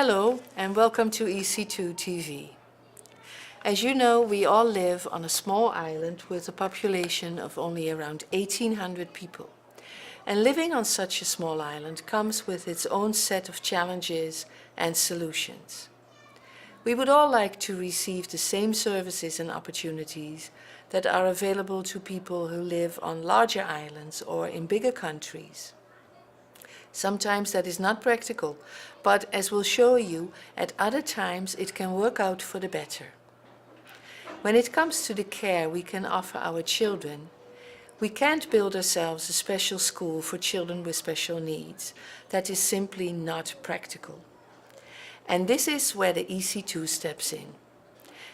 Hello and welcome to EC2 TV. As you know, we all live on a small island with a population of only around 1,800 people. And living on such a small island comes with its own set of challenges and solutions. We would all like to receive the same services and opportunities that are available to people who live on larger islands or in bigger countries. Sometimes that is not practical, but as we'll show you, at other times it can work out for the better. When it comes to the care we can offer our children, we can't build ourselves a special school for children with special needs. That is simply not practical. And this is where the EC2 steps in.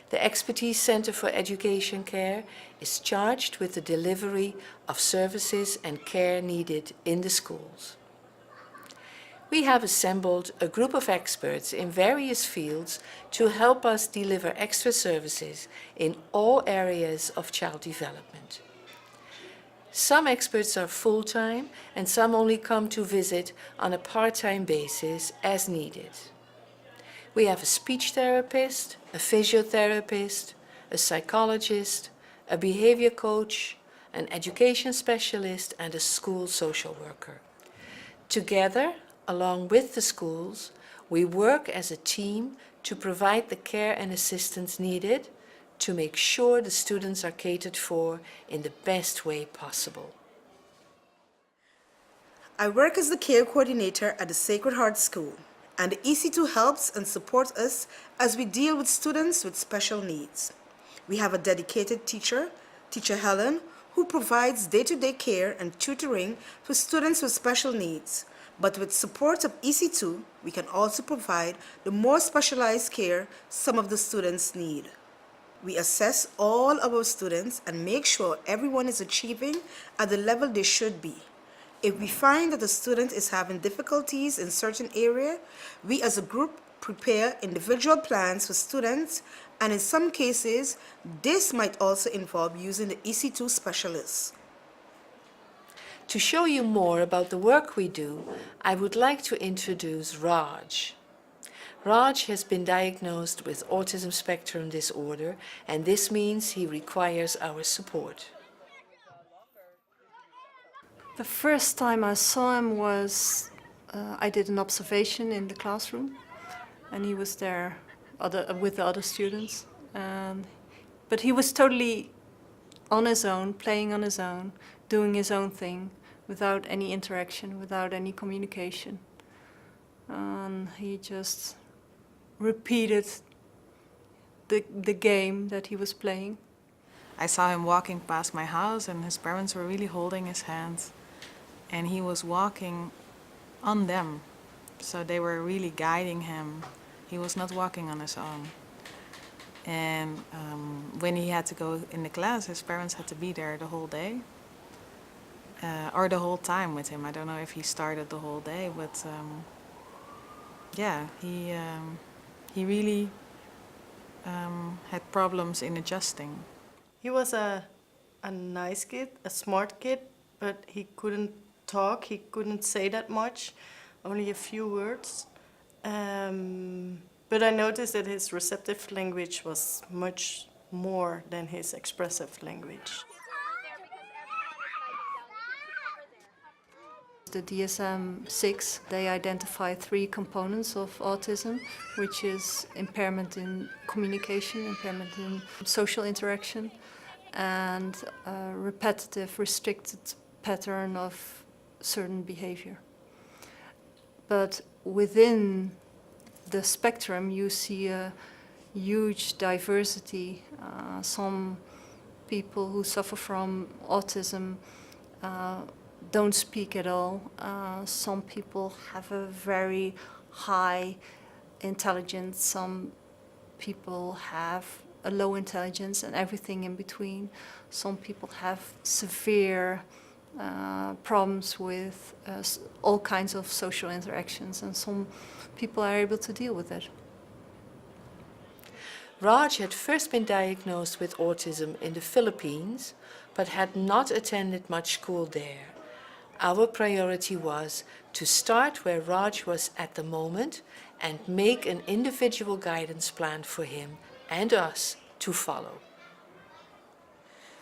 The Expertise Center for Education Care is charged with the delivery of services and care needed in the schools. We have assembled a group of experts in various fields to help us deliver extra services in all areas of child development. Some experts are full-time and some only come to visit on a part-time basis as needed. We have a speech therapist, a physiotherapist, a psychologist, a behavior coach, an education specialist, and a school social worker. Together, along with the schools, we work as a team to provide the care and assistance needed to make sure the students are catered for in the best way possible. I work as the care coordinator at the Sacred Heart School, and the EC2 helps and supports us as we deal with students with special needs. We have a dedicated teacher, Teacher Helen, who provides day-to-day care and tutoring for students with special needs. But with support of EC2, we can also provide the more specialized care some of the students need. We assess all our students and make sure everyone is achieving at the level they should be. If we find that a student is having difficulties in certain area, we as a group prepare individual plans for students, and in some cases, this might also involve using the EC2 specialists. To show you more about the work we do, I would like to introduce Raj. Raj has been diagnosed with autism spectrum disorder, and this means he requires our support. The first time I saw him was, I did an observation in the classroom, and he was there with the other students. But he was totally on his own, playing on his own, doing his own thing, without any interaction, without any communication. And he just repeated the game that he was playing. I saw him walking past my house and his parents were really holding his hands. And he was walking on them, so they were really guiding him. He was not walking on his own. And when he had to go in the class, his parents had to be there the whole day. Or the whole time with him. I don't know if he started the whole day, but yeah, he really had problems in adjusting. He was a nice kid, a smart kid, but he couldn't talk, he couldn't say that much, only a few words. But I noticed that his receptive language was much more than his expressive language. The DSM-6, they identify 3 components of autism, which is impairment in communication, impairment in social interaction, and a repetitive, restricted pattern of certain behavior. But within the spectrum, you see a huge diversity. Some people who suffer from autism don't speak at all. Some people have a very high intelligence. Some people have a low intelligence and everything in between. Some people have severe problems with all kinds of social interactions, and some people are able to deal with it. Raj had first been diagnosed with autism in the Philippines, but had not attended much school there. Our priority was to start where Raj was at the moment and make an individual guidance plan for him and us to follow.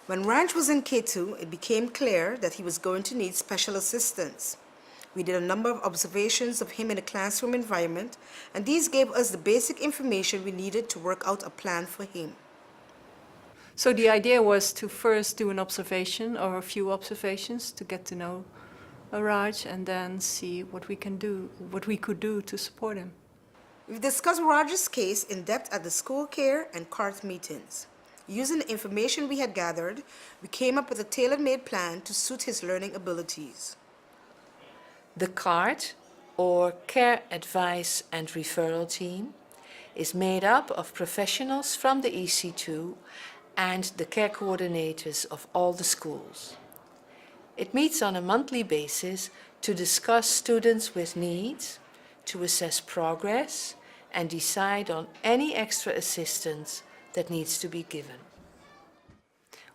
When Raj was in K2, it became clear that he was going to need special assistance. We did a number of observations of him in a classroom environment, and these gave us the basic information we needed to work out a plan for him. So the idea was to first do an observation or a few observations to get to know Raj and then see what we could do to support him. We've discussed Raj's case in depth at the school care and CART meetings. Using the information we had gathered, we came up with a tailor-made plan to suit his learning abilities. The CART, or Care Advice and Referral Team, is made up of professionals from the EC2 and the care coordinators of all the schools. It meets on a monthly basis to discuss students with needs, to assess progress, and decide on any extra assistance that needs to be given.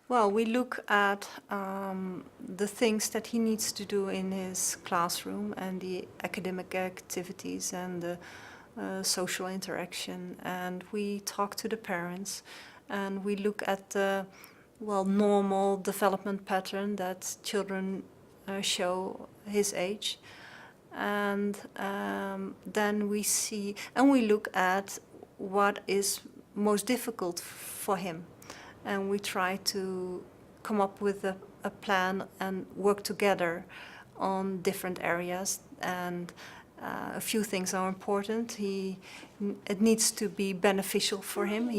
Well, we look at the things that he needs to do in his classroom and the academic activities and the social interaction. And we talk to the parents and we look at the normal development pattern that children show his age. And then we see, and we look at what is most difficult for him. And we try to come up with a plan and work together on different areas. And a few things are important. It needs to be beneficial for him.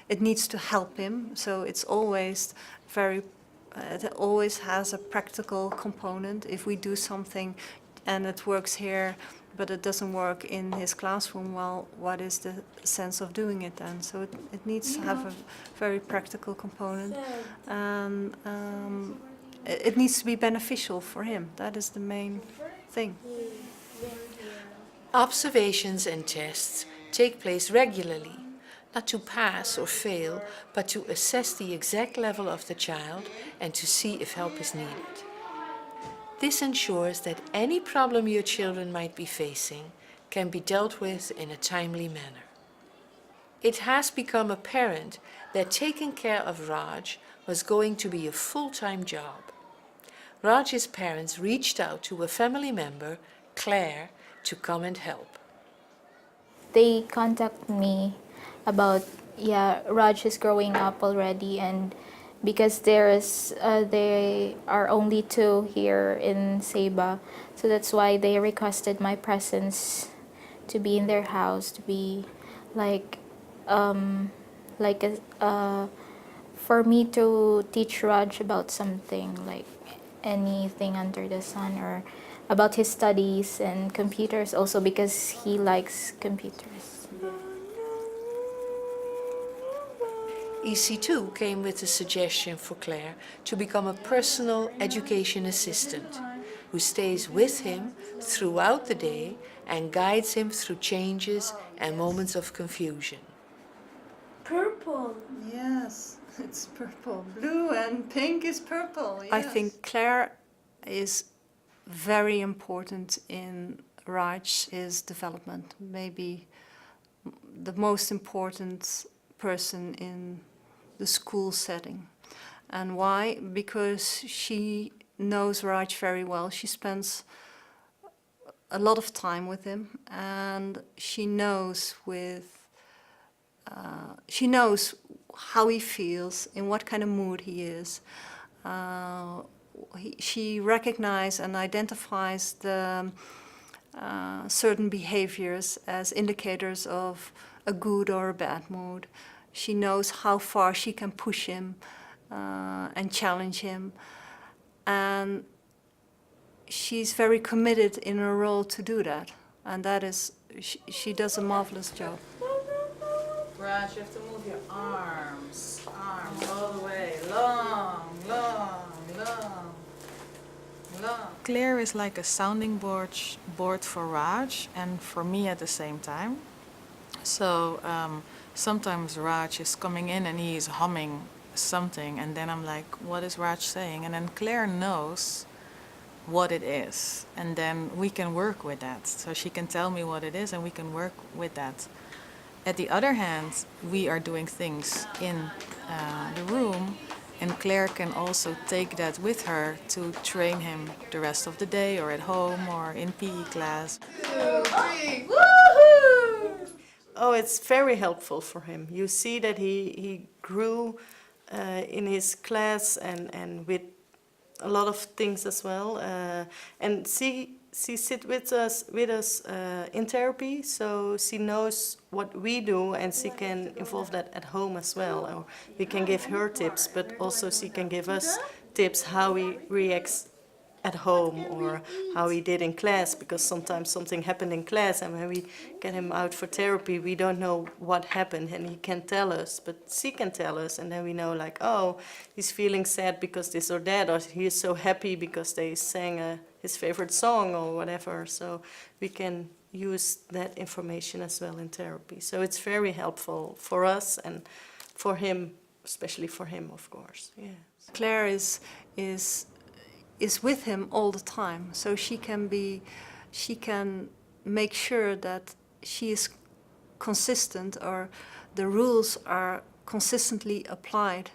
It needs to help him. So it's always it always has a practical component. If we do something and it works here, but it doesn't work in his classroom, well, what is the sense of doing it then? So it needs to have a very practical component. And it needs to be beneficial for him. That is the main thing. Observations and tests take place regularly, not to pass or fail, but to assess the exact level of the child and to see if help is needed. This ensures that any problem your children might be facing can be dealt with in a timely manner. It has become apparent that taking care of Raj was going to be a full-time job. Raj's parents reached out to a family member, Claire, to come and help. They contacted me about, Raj is growing up already, and because they are only 2 here in Ceiba, so that's why they requested my presence to be in their house, to be for me to teach Raj about something, like anything under the sun, or about his studies and computers also, because he likes computers. EC2 came with a suggestion for Claire to become a personal education assistant who stays with him throughout the day and guides him through changes and moments of confusion. Purple. Yes, it's purple. Blue and pink is purple. Yes. I think Claire is very important in Raj's development, maybe the most important person in the school setting. And why? Because she knows Raj very well. She spends a lot of time with him, and she knows how he feels, in what kind of mood he is. She recognizes and identifies the certain behaviors as indicators of a good or a bad mood. She knows how far she can push him and challenge him. And she's very committed in her role to do that. And that is, she does a marvelous job. Raj, you have to move your arms all the way, long. Claire is like a sounding board for Raj and for me at the same time. So sometimes Raj is coming in and he is humming something, and then I'm like, what is Raj saying? And then Claire knows what it is, and then we can work with that. So she can tell me what it is and we can work with that. At the other hand, we are doing things in the room, and Claire can also take that with her to train him the rest of the day or at home or in PE class. Oh, it's very helpful for him. You see that he grew in his class and with a lot of things as well. And she sit with us in therapy, so she knows what we do and she can involve that at home as well. Or we can give her tips, but also she can give us tips how he reacts at home or how he did in class, because sometimes something happened in class and when we get him out for therapy we don't know what happened and he can tell us, but she can tell us, and then we know like, oh, he's feeling sad because this or that, or he is so happy because they sang his favorite song or whatever. So we can use that information as well in therapy. So it's very helpful for us and for him, especially for him, of course. Yeah. Claire is with him all the time, so she can make sure that she is consistent, or the rules are consistently applied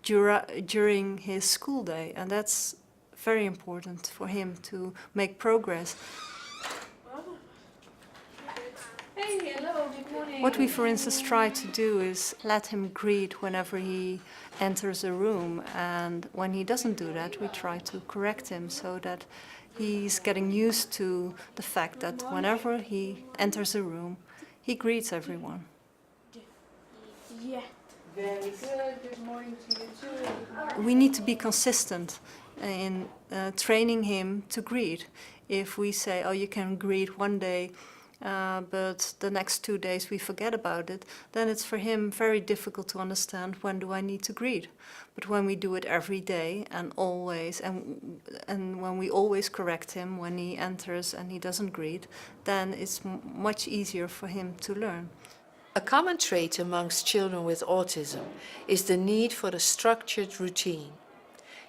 during his school day, and that's very important for him to make progress. Hey, hello, good morning. What we, for instance, try to do is let him greet whenever he enters a room, and when he doesn't do that, we try to correct him so that he's getting used to the fact that whenever he enters a room, he greets everyone. Yeah. Very good. Good morning to you too. We need to be consistent in training him to greet. If we say, oh, you can greet one day, but the next 2 days we forget about it, then it's for him very difficult to understand, when do I need to greet. But when we do it every day and always, and when we always correct him when he enters and he doesn't greet, then it's much easier for him to learn. A common trait amongst children with autism is the need for a structured routine.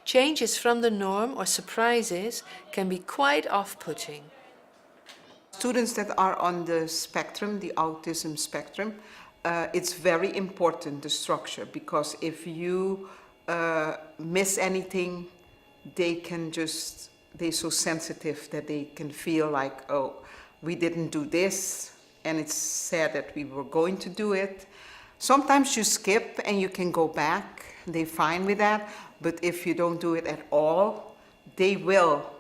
Changes from the norm or surprises can be quite off-putting. Students that are on the spectrum, the autism spectrum, it's very important, the structure, because if you miss anything, they're so sensitive that they can feel like, oh, we didn't do this, and it's sad that we were going to do it. Sometimes you skip and you can go back, they're fine with that, but if you don't do it at all, they will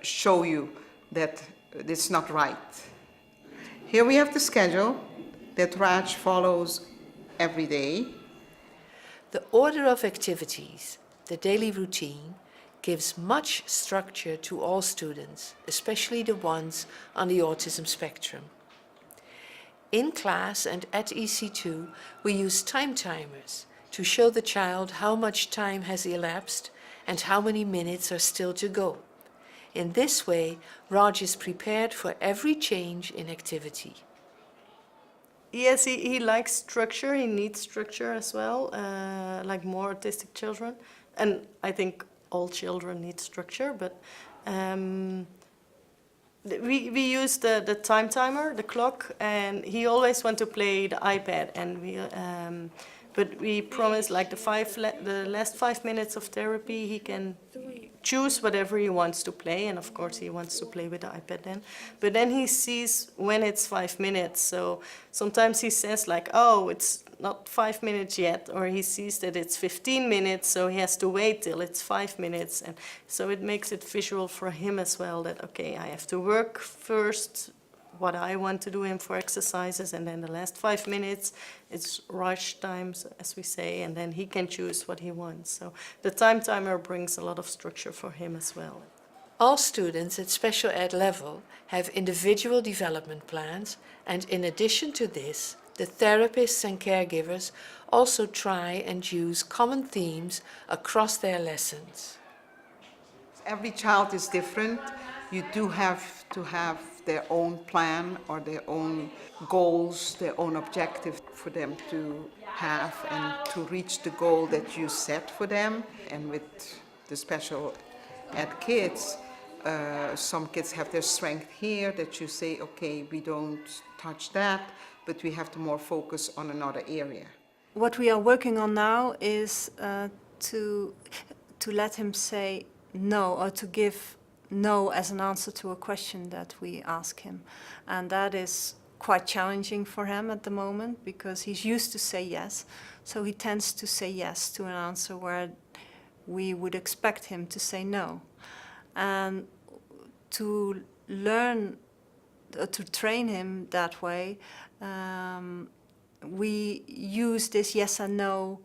show you that it's not right. Here we have the schedule that Raj follows every day. The order of activities, the daily routine, gives much structure to all students, especially the ones on the autism spectrum. In class and at EC2, we use time timers to show the child how much time has elapsed and how many minutes are still to go. In this way, Raj is prepared for every change in activity. Yes, he likes structure. He needs structure as well, like more autistic children. And I think all children need structure, but we use the time timer, the clock, and he always wants to play the iPad. And but we promise, like the last 5 minutes of therapy, he can choose whatever he wants to play, and of course he wants to play with the iPad then. But then he sees when it's 5 minutes, so sometimes he says like, oh, it's not 5 minutes yet, or he sees that it's 15 minutes, so he has to wait till it's 5 minutes. And so it makes it visual for him as well, that okay, I have to work first what I want to do him for exercises, and then the last 5 minutes it's rush times, as we say, and then he can choose what he wants. So the time timer brings a lot of structure for him as well. All students at special ed level have individual development plans, and in addition to this, the therapists and caregivers also try and use common themes across their lessons. Every child is different. You do have to have their own plan or their own goals, their own objective for them to have and to reach the goal that you set for them. And with the special at kids. Some kids have their strength here that you say, okay, we don't touch that, but we have to more focus on another area. What we are working on now is to let him say no, or to give no as an answer to a question that we ask him. And that is quite challenging for him at the moment because he's used to say yes. So he tends to say yes to an answer where we would expect him to say no. And to learn, to train him that way, we use this yes and no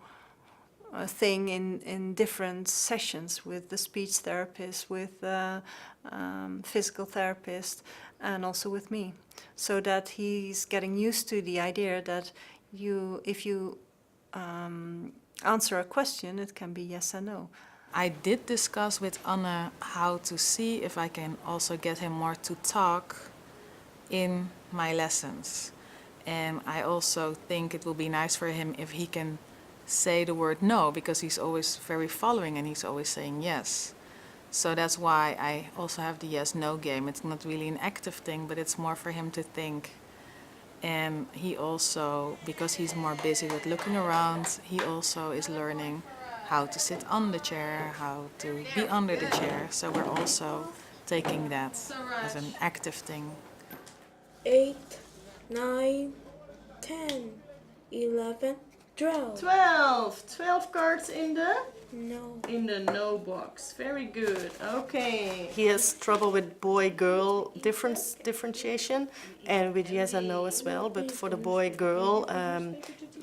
thing in different sessions with the speech therapist, with the physical therapist, and also with me, so that he's getting used to the idea that if you answer a question, it can be yes and no. I did discuss with Anne how to see if I can also get him more to talk in my lessons. And I also think it will be nice for him if he can say the word no, because he's always very following and he's always saying yes. So that's why I also have the yes-no game. It's not really an active thing, but it's more for him to think. And he also, because he's more busy with looking around, he also is learning how to sit on the chair, how to be under the chair. So we're also taking that as an active thing. 8, 9, 10, 11, 12. 12 cards in the No. no box. Very good. Okay. He has trouble with boy-girl differentiation and with yes and no as well. But for the boy-girl,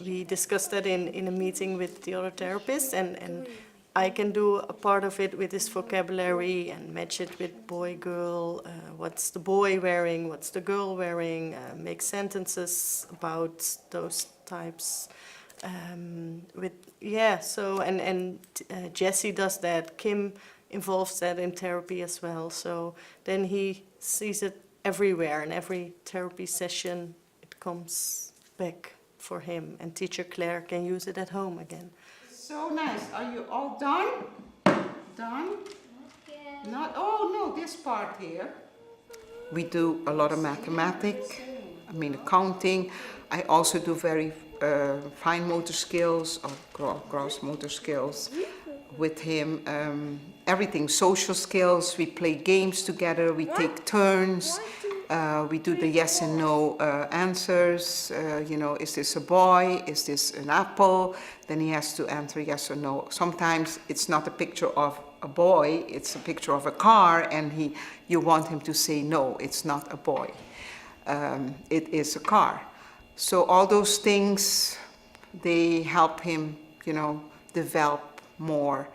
we discussed that in a meeting with the other therapist, and I can do a part of it with his vocabulary and match it with boy-girl. What's the boy wearing? What's the girl wearing? Make sentences about those types. Jesse does that. Kim involves that in therapy as well. So then he sees it everywhere. In every therapy session, it comes back for him. And teacher Claire can use it at home again. So nice. Are you all done? Done? Not, oh no, this part here. We do a lot of mathematics, accounting. I also do very fine motor skills or gross motor skills with him. Everything, social skills. We play games together. We take turns. We do the yes and no answers. Is this a boy? Is this an apple? Then he has to answer yes or no. Sometimes it's not a picture of a boy, it's a picture of a car, and you want him to say no, it's not a boy. It is a car. So all those things, they help him, develop more.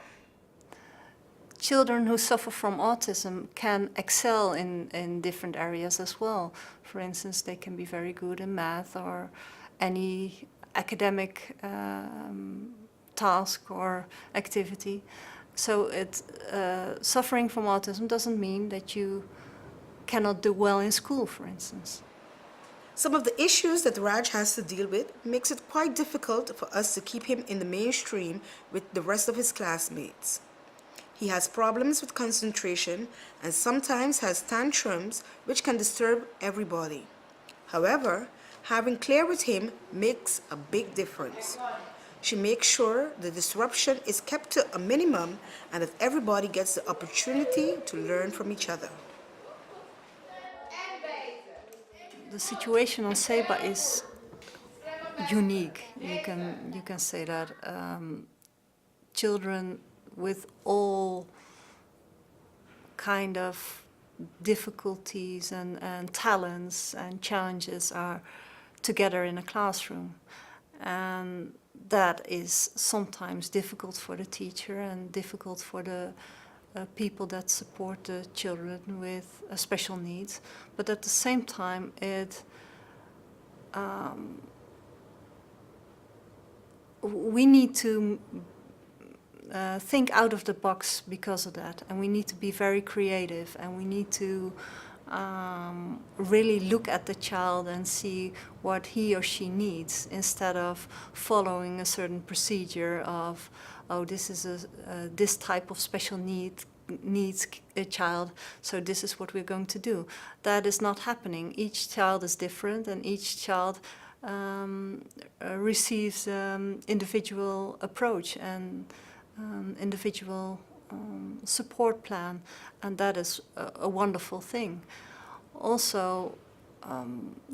Children who suffer from autism can excel in different areas as well. For instance, they can be very good in math or any academic task or activity. So suffering from autism doesn't mean that you cannot do well in school, for instance. Some of the issues that Raj has to deal with makes it quite difficult for us to keep him in the mainstream with the rest of his classmates. He has problems with concentration and sometimes has tantrums which can disturb everybody. However, having Claire with him makes a big difference. She makes sure the disruption is kept to a minimum and that everybody gets the opportunity to learn from each other. The situation on Seba is unique. You can say that children with all kind of difficulties and talents and challenges are together in a classroom, and that is sometimes difficult for the teacher and difficult for the people that support the children with special needs. But at the same time, we need to think out of the box because of that, and we need to be very creative, and we need to really look at the child and see what he or she needs instead of following a certain procedure of, oh, this is this type of special need needs child, so this is what we're going to do. That is not happening. Each child is different, and each child receives individual approach and individual support plan, and that is a wonderful thing. Also,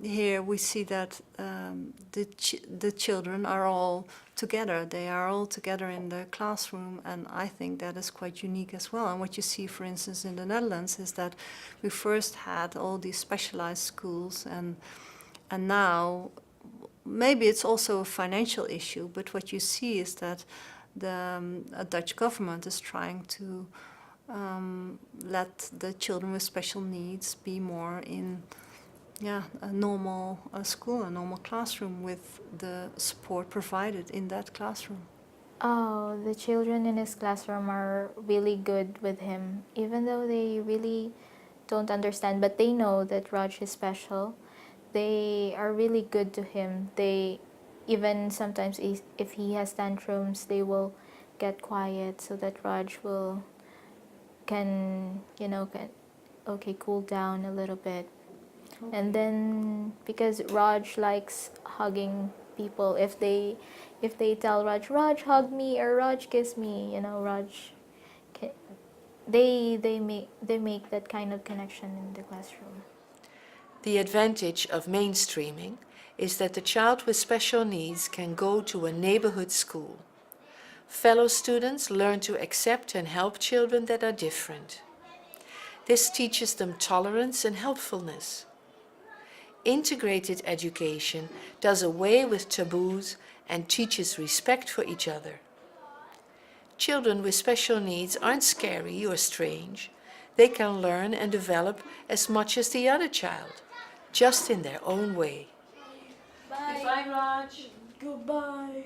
here we see that the children are all together. They are all together in the classroom, and I think that is quite unique as well. And what you see, for instance, in the Netherlands is that we first had all these specialized schools, and now maybe it's also a financial issue, but what you see is that the Dutch government is trying to let the children with special needs be more in a normal school, a normal classroom with the support provided in that classroom. Oh, the children in his classroom are really good with him, even though they really don't understand, but they know that Raj is special. They are really good to him. They even sometimes, if he has tantrums, they will get quiet so that Raj can cool down a little bit. Okay. And then because Raj likes hugging people, if they tell Raj hug me or Raj kiss me, Raj they make that kind of connection in the classroom. The advantage of mainstreaming is that the child with special needs can go to a neighborhood school. Fellow students learn to accept and help children that are different. This teaches them tolerance and helpfulness. Integrated education does away with taboos and teaches respect for each other. Children with special needs aren't scary or strange. They can learn and develop as much as the other child, just in their own way. Bye. Bye, Raj. Goodbye.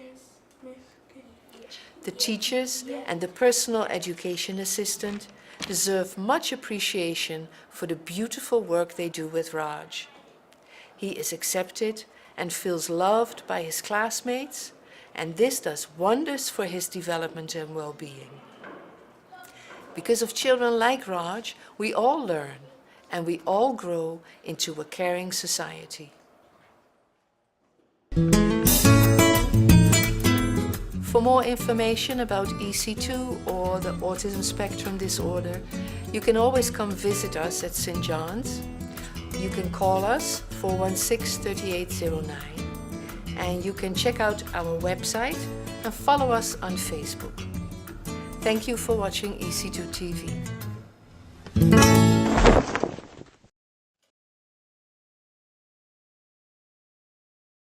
The teachers and the personal education assistant deserve much appreciation for the beautiful work they do with Raj. He is accepted and feels loved by his classmates, and this does wonders for his development and well-being. Because of children like Raj, we all learn, and we all grow into a caring society. For more information about EC2 or the autism spectrum disorder, you can always come visit us at St. John's. You can call us 416-3809, and you can check out our website and follow us on Facebook. Thank you for watching EC2 TV.